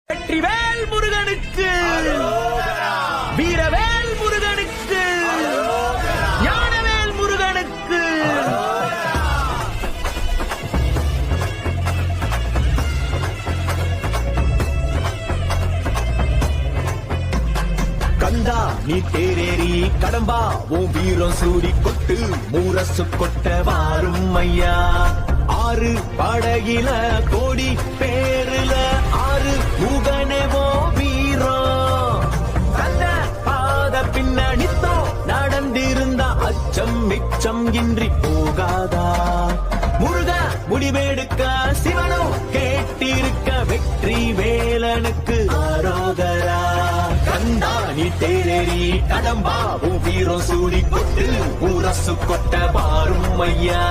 வெற்றிவேல் முருகனுக்கு, வீரவேல் முருகனுக்கு, ஞானவேல் முருகனுக்கு. கந்தா நீ தேரேறி கடம்பா உன் வீரம் சூடி கொட்டு மூரசு கொட்ட வாரும் ஐயா. ஆறு படகில கோடி பேருல ஆறு முகனேவோ வீரம். அந்த பாத பின்னணித்தோ நடந்திருந்த அச்சம் மிச்சம் இன்றி போகாதா. முருக முடிவெடுக்க சிவனோ கேட்டிருக்க வெற்றி வேலனுக்கு ஆரோகரா. கந்தாணி தேரேறி கடம்பா உன் வீரம் சூடி கொட்டு ஊரசு கொட்ட பாரும் ஐயா.